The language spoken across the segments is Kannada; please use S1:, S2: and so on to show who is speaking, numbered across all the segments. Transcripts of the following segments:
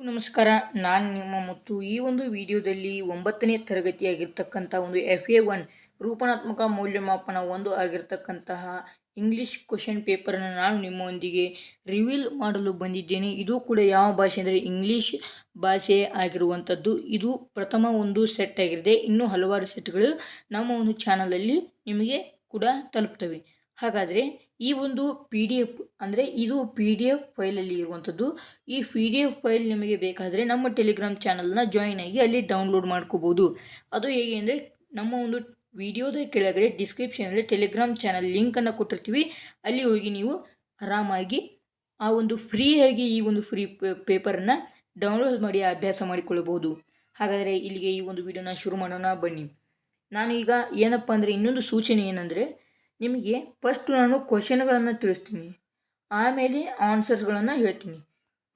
S1: ನಮಸ್ಕಾರ, ನಾನು ನಿಮ್ಮ ಮುತ್ತು. ಈ ಒಂದು ವಿಡಿಯೋದಲ್ಲಿ 9ನೇ ತರಗತಿಯಾಗಿರ್ತಕ್ಕಂಥ ಒಂದು FA1 ರೂಪನಾತ್ಮಕ ಮೌಲ್ಯಮಾಪನ 1 ಆಗಿರ್ತಕ್ಕಂತಹ ಇಂಗ್ಲೀಷ್ ಕ್ವಶನ್ ಪೇಪರನ್ನು ನಾನು ನಿಮ್ಮೊಂದಿಗೆ ರಿವೀಲ್ ಮಾಡಲು ಬಂದಿದ್ದೇನೆ. ಇದು ಕೂಡ ಯಾವ ಭಾಷೆ ಅಂದರೆ ಇಂಗ್ಲೀಷ್ ಭಾಷೆ ಆಗಿರುವಂಥದ್ದು. ಇದು ಪ್ರಥಮ ಒಂದು ಸೆಟ್ ಆಗಿದೆ. ಇನ್ನೂ ಹಲವಾರು ಸೆಟ್ಗಳು ನಮ್ಮ ಒಂದು ಚಾನಲಲ್ಲಿ ನಿಮಗೆ ಕೂಡ ತಲುಪ್ತವೆ. ಹಾಗಾದರೆ ಈ ಒಂದು PDF ಅಂದರೆ ಇದು PDF ಫೈಲಲ್ಲಿ ಇರುವಂಥದ್ದು. ಈ PDF ಫೈಲ್ ನಿಮಗೆ ಬೇಕಾದರೆ ನಮ್ಮ ಟೆಲಿಗ್ರಾಮ್ ಚಾನಲ್ನ ಜಾಯಿನ್ ಆಗಿ ಅಲ್ಲಿ ಡೌನ್ಲೋಡ್ ಮಾಡ್ಕೋಬೋದು. ಅದು ಹೇಗೆ ಅಂದರೆ ನಮ್ಮ ಒಂದು ವಿಡಿಯೋದ ಕೆಳಗಡೆ ಡಿಸ್ಕ್ರಿಪ್ಷನಲ್ಲಿ ಟೆಲಿಗ್ರಾಮ್ ಚಾನಲ್ ಲಿಂಕನ್ನು ಕೊಟ್ಟಿರ್ತೀವಿ. ಅಲ್ಲಿ ಹೋಗಿ ನೀವು ಆರಾಮಾಗಿ ಆ ಒಂದು ಫ್ರೀಯಾಗಿ ಈ ಒಂದು ಪೇಪರನ್ನು ಡೌನ್ಲೋಡ್ ಮಾಡಿ ಅಭ್ಯಾಸ ಮಾಡಿಕೊಳ್ಳಬಹುದು. ಹಾಗಾದರೆ ಇಲ್ಲಿಗೆ ಈ ಒಂದು ವಿಡಿಯೋನ ಶುರು ಮಾಡೋಣ ಬನ್ನಿ. ನಾನು ಈಗ ಏನಪ್ಪ ಅಂದರೆ ಇನ್ನೊಂದು ಸೂಚನೆ ಏನಂದರೆ, ನಿಮಗೆ ಫಸ್ಟ್ ನಾನು ಕ್ವಶನ್ಗಳನ್ನು ತಿಳಿಸ್ತೀನಿ, ಆಮೇಲೆ ಆನ್ಸರ್ಸ್ಗಳನ್ನು ಹೇಳ್ತೀನಿ.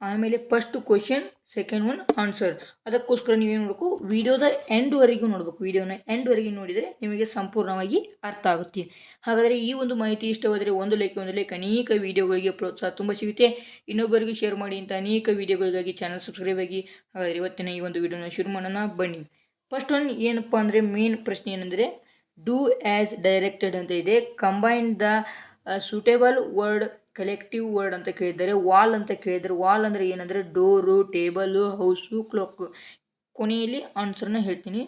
S1: ಆಮೇಲೆ first question, second one answer. ಅದಕ್ಕೋಸ್ಕರ ನೀವೇನು ಮಾಡಬೇಕು, ವಿಡಿಯೋದ ಎಂಡ್ವರೆಗೂ ನೋಡಬೇಕು. ವಿಡಿಯೋನ ಎಂಡ್ವರೆಗೆ ನೋಡಿದರೆ ನಿಮಗೆ ಸಂಪೂರ್ಣವಾಗಿ ಅರ್ಥ ಆಗುತ್ತೆ. ಹಾಗಾದರೆ ಈ ಒಂದು ಮಾಹಿತಿ ಇಷ್ಟವಾದರೆ ಒಂದು ಲೈಕ್ ಅನೇಕ ವಿಡಿಯೋಗಳಿಗೆ ಪ್ರೋತ್ಸಾಹ ತುಂಬ ಸಿಗುತ್ತೆ. ಇನ್ನೊಬ್ಬರಿಗೂ ಶೇರ್ ಮಾಡಿ ಅಂತ ಅನೇಕ ವಿಡಿಯೋಗಳಿಗಾಗಿ ಚಾನಲ್ ಸಬ್ಸ್ಕ್ರೈಬ್ ಆಗಿ. ಹಾಗಾದರೆ ಇವತ್ತಿನ ಈ ಒಂದು ವಿಡಿಯೋನ ಶುರು ಮಾಡೋಣ ಬನ್ನಿ. ಫಸ್ಟ್ ಒನ್ ಏನಪ್ಪ ಅಂದರೆ, ಮೇನ್ ಪ್ರಶ್ನೆ ಏನಂದರೆ ಡೂ ಆ್ಯಸ್ ಡೈರೆಕ್ಟೆಡ್ ಅಂತ ಇದೆ. Combine the suitable word collective word ಅಂತ ಕೇಳಿದ್ದಾರೆ. ವಾಲ್ ಅಂತ ಕೇಳಿದ್ದಾರೆ. ವಾಲ್ ಅಂದರೆ ಏನಂದರೆ ಡೋರು, ಟೇಬಲು, ಹೌಸು, ಕ್ಲಾಕ್. ಕೊನೆಯಲ್ಲಿ ಆನ್ಸರ್ನ ಹೇಳ್ತೀನಿ.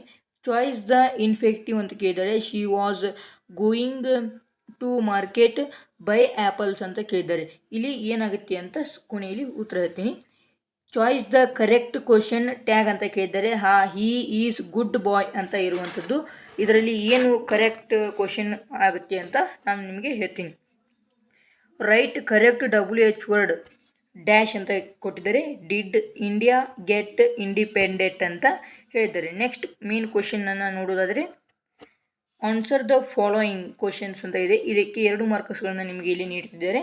S1: ಚಾಯ್ಸ್ ದ ಇನ್ಫೆಕ್ಟಿವ್ ಅಂತ ಕೇಳಿದ್ದಾರೆ. She was going to market buy apples ಅಂತ ಕೇಳಿದ್ದಾರೆ. ಇಲ್ಲಿ ಏನಾಗುತ್ತೆ ಅಂತ ಕೊನೆಯಲ್ಲಿ ಉತ್ತರ ಹೇಳ್ತೀನಿ. Choice the correct question tag ಅಂತ ಕೇಳಿದ್ದಾರೆ. ಹೀ ಈಸ್ ಗುಡ್ ಬಾಯ್ ಅಂತ ಇರುವಂಥದ್ದು. ಇದರಲ್ಲಿ ಏನು ಕರೆಕ್ಟ್ ಕ್ವಶನ್ ಆಗುತ್ತೆ ಅಂತ ನಾನು ನಿಮಗೆ ಹೇಳ್ತೀನಿ. Right correct WH word dash ಅಂತ ಕೊಟ್ಟಿದ್ದಾರೆ. ಡಿಡ್ ಇಂಡಿಯಾ ಗೆಟ್ ಇಂಡಿಪೆಂಡೆಂಟ್ ಅಂತ ಹೇಳಿದ್ದಾರೆ. ನೆಕ್ಸ್ಟ್ ಮೇನ್ ಕ್ವಶನನ್ನು ನೋಡೋದಾದರೆ ಆನ್ಸರ್ ದ ಫಾಲೋಯಿಂಗ್ ಕ್ವಶನ್ಸ್ ಅಂತ ಇದೆ. ಇದಕ್ಕೆ 2 ಮಾರ್ಕ್ಸ್ಗಳನ್ನು ನಿಮಗೆ ಇಲ್ಲಿ ನೀಡ್ತಿದ್ದಾರೆ.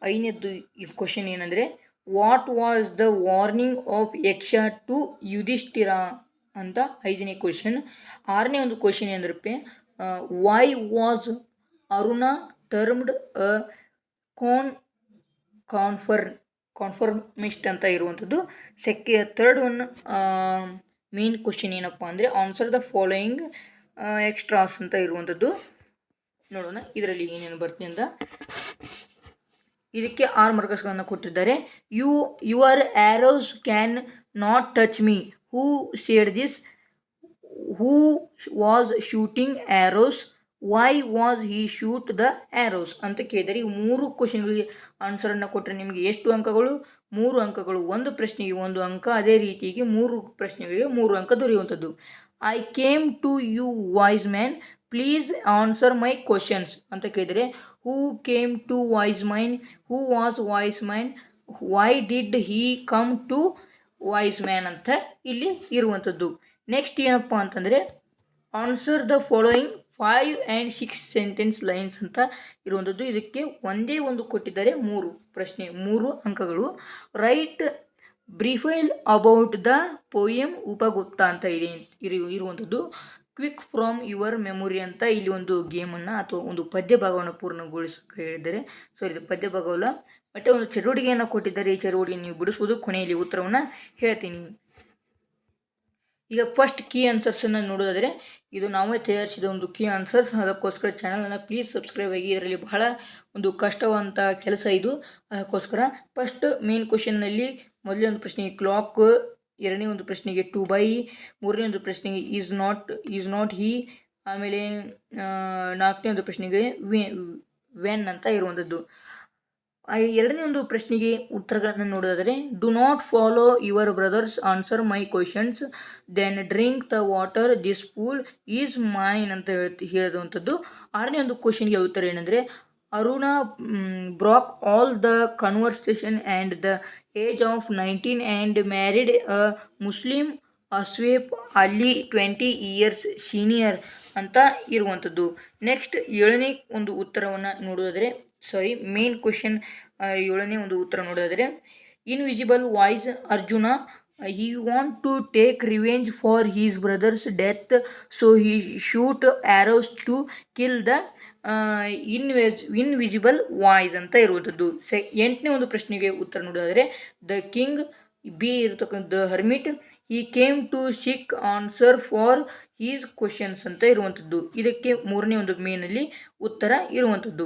S1: 5ನೇದು ಈ ಕ್ವಶನ್ ಏನಂದರೆ, what was the warning of ಯಕ್ಷ ಟು ಯುಧಿಷ್ಠಿರ ಅಂತ 5ನೇ ಕ್ವಶನ್. 6ನೇ ಒಂದು ಕ್ವಶನ್ ಏನಂದ್ರೆ, ವೈ ವಾಸ್ ಅರುಣ ಟರ್ಮ್ಡ್ ಅ ಕಾನ್ಫರ್ಮಿಸ್ಟ್ ಅಂತ ಇರುವಂಥದ್ದು. ಥರ್ಡ್ ಒನ್ ಮೇನ್ ಕ್ವಶನ್ ಏನಪ್ಪ ಅಂದರೆ, ಆನ್ಸರ್ ದ ಫಾಲೋಯಿಂಗ್ ಎಕ್ಸ್ಟ್ರಾಸ್ ಅಂತ ಇರುವಂಥದ್ದು. ನೋಡೋಣ ಇದರಲ್ಲಿ ಏನೇನು ಬರ್ತೀನಿ ಅಂತ. ಇದಕ್ಕೆ 6 ಮಾರ್ಕ್ಸ್ಗಳನ್ನು ಕೊಟ್ಟಿದ್ದಾರೆ. Your arrows can not touch me. Who said this? Who was shooting arrows? Why was he shoot the arrows ಅಂತ ಕೇಳಿದರೆ, ಈ 3 ಕ್ವಶನ್ಗಳಿಗೆ ಆನ್ಸರನ್ನು ಕೊಟ್ಟರೆ ನಿಮಗೆ ಎಷ್ಟು ಅಂಕಗಳು? 3 ಅಂಕಗಳು. ಒಂದು ಪ್ರಶ್ನೆಗೆ 1 ಅಂಕ, ಅದೇ ರೀತಿಯಾಗಿ 3 ಪ್ರಶ್ನೆಗಳಿಗೆ 3 ಅಂಕ ದೊರೆಯುವಂಥದ್ದು. I came to you wise man, please answer my questions ಅಂತ ಕೇಳಿದರೆ, who came to wise man? Who was wise man? Why did he come to wise man ಅಂತ ಇಲ್ಲಿ ಇರುವಂಥದ್ದು. ನೆಕ್ಸ್ಟ್ ಏನಪ್ಪ ಅಂತಂದರೆ, answer the following 5 and 6 sentence lines ಅಂತ ಇರುವಂಥದ್ದು. ಇದಕ್ಕೆ ಒಂದೇ ಒಂದು ಕೊಟ್ಟಿದ್ದಾರೆ, 3 ಪ್ರಶ್ನೆ, 3 ಅಂಕಗಳು. Write briefly about the poem Upagupta ಅಂತ ಇದೆ ಇರುವಂಥದ್ದು. ಕ್ವಿಕ್ ಫ್ರಾಮ್ ಯುವರ್ ಮೆಮೊರಿ ಅಂತ ಇಲ್ಲಿ ಒಂದು ಗೇಮನ್ನು ಅಥವಾ ಒಂದು ಪದ್ಯ ಭಾಗವನ್ನು ಪೂರ್ಣಗೊಳಿಸೋಕೆ ಹೇಳಿದ್ದಾರೆ. ಸೊ ಇದು ಪದ್ಯ ಭಾಗವಲ್ಲ, ಬಟ್ ಒಂದು ಚಟುವಟಿಕೆಯನ್ನು ಕೊಟ್ಟಿದ್ದಾರೆ. ಈ ಚಟುವಟಿಕೆ ನೀವು ಬಿಡಿಸ್ಬೋದು. ಕೊನೆಯಲ್ಲಿ ಉತ್ತರವನ್ನು ಹೇಳ್ತೀನಿ. ಈಗ ಫಸ್ಟ್ ಕೀ ಆನ್ಸರ್ಸನ್ನು ನೋಡೋದಾದರೆ, ಇದು ನಾವೇ ತಯಾರಿಸಿದ ಒಂದು ಕೀ ಆನ್ಸರ್ಸ್. ಅದಕ್ಕೋಸ್ಕರ ಚಾನಲನ್ನು ಪ್ಲೀಸ್ ಸಬ್ಸ್ಕ್ರೈಬ್ ಆಗಿ. ಇದರಲ್ಲಿ ಬಹಳ ಒಂದು ಕಷ್ಟವಂತ ಕೆಲಸ ಇದು. ಅದಕ್ಕೋಸ್ಕರ ಫಸ್ಟ್ ಮೇನ್ ಕ್ವಶನ್ನಲ್ಲಿ ಮೊದಲನೇ ಒಂದು ಪ್ರಶ್ನೆಗೆ ಕ್ಲಾಕ್, 2ನೇ ಒಂದು ಪ್ರಶ್ನೆಗೆ ಟು ಬೈ, 3ನೇ ಒಂದು ಪ್ರಶ್ನೆಗೆ ಈಸ್ ನಾಟ್ ಹಿ, ಆಮೇಲೆ 4ನೇ ಒಂದು ಪ್ರಶ್ನೆಗೆ ವೆನ್ ಅಂತ ಇರುವಂಥದ್ದು. 2ನೇ ಒಂದು ಪ್ರಶ್ನೆಗೆ ಉತ್ತರಗಳನ್ನು ನೋಡೋದಾದರೆ, do not follow your brothers, answer my questions, then drink the water, this pool is mine ಅಂತ ಹೇಳಿದಂಥದ್ದು. 6ನೇ ಒಂದು ಕ್ವಶನ್ಗೆ ಉತ್ತರ ಏನಂದರೆ, Aruna broke all the conversation and the age of 19 and married a Muslim Asaf Ali 20 years senior ಅಂತ ಇರುವಂಥದ್ದು. ನೆಕ್ಸ್ಟ್ 7ನೇ ಒಂದು ಉತ್ತರವನ್ನು ನೋಡೋದಾದರೆ, ಮೇನ್ ಕ್ವಶನ್ 7ನೇ ಒಂದು ಉತ್ತರ ನೋಡೋದಾದರೆ, invisible voice Arjuna, he want to take revenge for his brother's death, so he shoot arrows to kill the invisible voice ಅಂತ ಇರುವಂಥದ್ದು. 8ನೇ ಒಂದು ಪ್ರಶ್ನೆಗೆ ಉತ್ತರ ನೋಡೋದಾದರೆ, ದ ಕಿಂಗ್ ಬಿ ಇರತಕ್ಕಂಥ ದ ಹರ್ಮಿಟ್ ಈ came to seek answer for his questions ಅಂತ ಇರುವಂಥದ್ದು. ಇದಕ್ಕೆ ಮೂರನೇ ಒಂದು ಮೇನಲ್ಲಿ ಉತ್ತರ ಇರುವಂಥದ್ದು.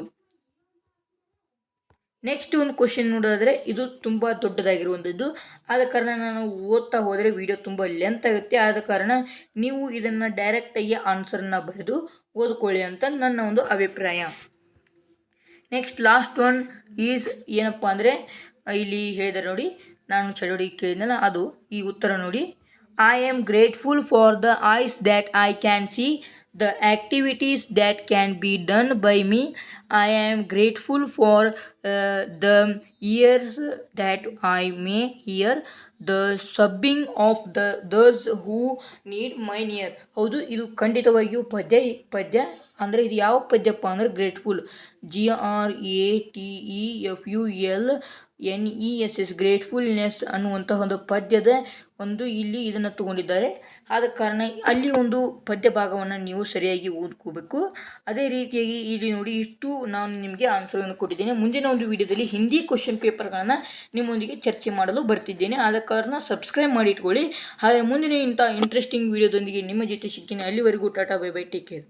S1: ನೆಕ್ಸ್ಟ್ ಒಂದು ಕ್ವಶನ್ ನೋಡೋದಾದರೆ ಇದು ತುಂಬ ದೊಡ್ಡದಾಗಿರುವಂಥದ್ದು. ಆದ ಕಾರಣ ನಾನು ಓದ್ತಾ ಹೋದರೆ ವಿಡಿಯೋ ತುಂಬ ಲೆಂತ್ ಆಗುತ್ತೆ. ಆದ ಕಾರಣ ನೀವು ಇದನ್ನು ಡೈರೆಕ್ಟಾಗಿ ಆನ್ಸರನ್ನು ಬರೆದು ಓದ್ಕೊಳ್ಳಿ ಅಂತ ನನ್ನ ಒಂದು ಅಭಿಪ್ರಾಯ. ನೆಕ್ಸ್ಟ್ ಲಾಸ್ಟ್ ಒನ್ ಈಸ್ ಏನಪ್ಪ ಅಂದರೆ ಇಲ್ಲಿ ಹೇಳಿದರೆ ನೋಡಿ, ನಾನು ಚಳುವಳಿಕೆ ಕೇಳಿದ್ನಲ್ಲ ಅದು ಈ ಉತ್ತರ ನೋಡಿ. I am grateful for the eyes that I can see the activities that can be done by me. I am grateful for the ears that I may hear the sobbing of those who need me near. ಹೌದು, ಇದು ಖಂಡಿತವಾಗಿಯೂ ಪದ್ಯ ಅಂದರೆ ಇದು ಯಾವ ಪದ್ಯಪ್ಪ ಅಂದರೆ ಗ್ರೇಟ್ಫುಲ್, GRATEFUL ಗ್ರೇಟ್ಫುಲ್ನೆಸ್ ಅನ್ನುವಂಥ ಒಂದು ಪದ್ಯದ ಒಂದು ಇಲ್ಲಿ ಇದನ್ನು ತಗೊಂಡಿದ್ದಾರೆ. ಆದ ಕಾರಣ ಅಲ್ಲಿ ಒಂದು ಪದ್ಯ ಭಾಗವನ್ನು ನೀವು ಸರಿಯಾಗಿ ಓದ್ಕೋಬೇಕು. ಅದೇ ರೀತಿಯಾಗಿ ಇಲ್ಲಿ ನೋಡಿ, ಇಷ್ಟು ನಾನು ನಿಮಗೆ ಆನ್ಸರನ್ನು ಕೊಟ್ಟಿದ್ದೇನೆ. ಮುಂದಿನ ಒಂದು ವಿಡಿಯೋದಲ್ಲಿ ಹಿಂದಿ ಕ್ವಶನ್ ಪೇಪರ್ಗಳನ್ನು ನಿಮ್ಮೊಂದಿಗೆ ಚರ್ಚೆ ಮಾಡಲು ಬರ್ತಿದ್ದೇನೆ. ಆದ ಕಾರಣ ಸಬ್ಸ್ಕ್ರೈಬ್ ಮಾಡಿ ಇಟ್ಕೊಳ್ಳಿ. ಹಾಗೆ ಮುಂದಿನ ಇಂಥ ಇಂಟ್ರೆಸ್ಟಿಂಗ್ ವಿಡಿಯೋದೊಂದಿಗೆ ನಿಮ್ಮ ಜೊತೆ ಸಿಗ್ತೀನಿ. ಅಲ್ಲಿವರೆಗೂ Tata, bye bye, take care.